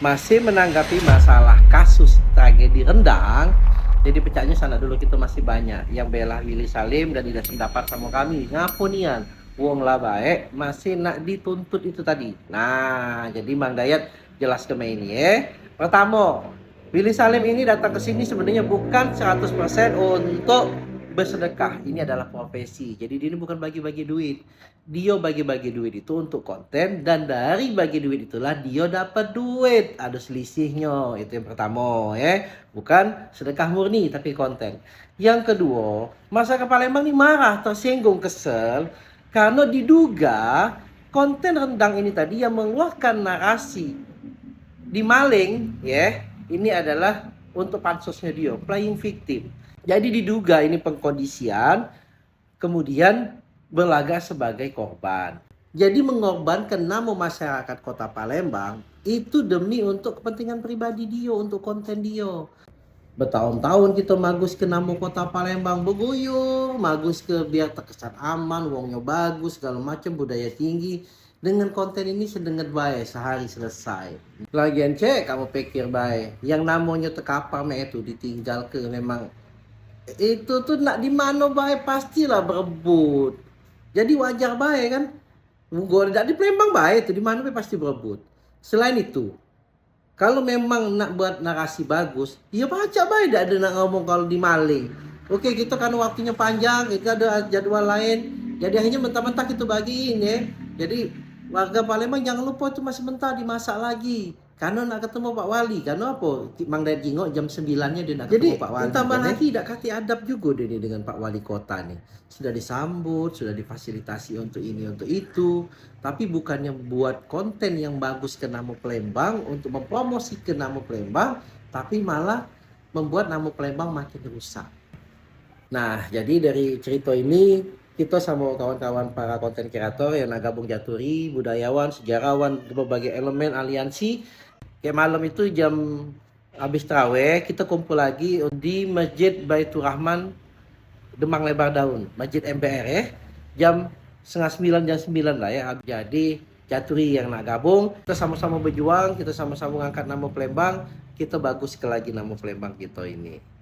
masih menanggapi masalah kasus tragedi Rendang. Jadi pecahnya sana dulu kita masih banyak yang bela Willy Salim dan tidak sependapat sama kami. Ngapunian wong lah baik masih nak dituntut itu tadi. Nah, jadi Mang Dayat jelas ke ini ya. Pertama, Willy Salim ini datang ke sini sebenarnya bukan 100% untuk bersedekah. Ini adalah profesi. Jadi dia ini bukan bagi-bagi duit. Dia bagi-bagi duit itu untuk konten, dan dari bagi duit itulah dia dapat duit. Ada selisihnya. Itu yang pertama ya. Bukan sedekah murni tapi konten. Yang kedua, masyarakat Palembang ini marah, tersinggung, kesel karena diduga konten Rendang ini tadi yang mengeluarkan narasi di maling ya. Ini adalah untuk pansosnya dia, playing victim. Jadi diduga ini pengkondisian, kemudian berlagak sebagai korban. Jadi mengorbankan nama masyarakat Kota Palembang itu demi untuk kepentingan pribadi dia, untuk konten dia. Bertahun-tahun kita magus ke nama Kota Palembang, beguyur, magus ke biar terkesan aman, wongnya bagus, segala macam, budaya tinggi. Dengan konten ini sedenget baik, sehari selesai. Lagian cek, kamu pikir baik, yang namanya terkapar itu ditinggal ke memang itu tuh nak di mana baik pastilah berebut. Jadi wajar baik kan. Gue tidak di Palembang baik itu di mana pasti berebut. Selain itu, kalau memang nak buat narasi bagus, ya baca baik, tidak ada nak ngomong kalau di maling. Oke, kita kan waktunya panjang, itu ada jadwal lain. Jadi akhirnya mentah-mentah kita bagiin ya. Jadi warga Palembang jangan lupa itu masih mentah, dimasak lagi. Karena nak ketemu Pak Wali, karena apa? Mang Dayat jingok jam 9-nya dia nak ketemu Pak Wali. Jadi tambah lagi tidak kasih adab juga dia dengan Pak Wali Kota nih. Sudah disambut, sudah difasilitasi untuk ini, untuk itu. Tapi bukannya buat konten yang bagus ke nama Palembang, untuk mempromosi ke nama Palembang, tapi malah membuat nama Palembang makin rusak. Nah, jadi dari cerita ini kita sama kawan-kawan para konten kreator yang gabung jaturi, budayawan, sejarawan, berbagai elemen aliansi. Kayak malam itu jam habis taraweh kita kumpul lagi di Masjid Baitur Rahman Demang Lebar Daun, Masjid MPR ya. Jam setengah 9, jam 9 lah ya. Jadi jaturi yang nak gabung, kita sama-sama berjuang, kita sama-sama ngangkat nama Palembang, kita bagus ke lagi nama Palembang kita ini.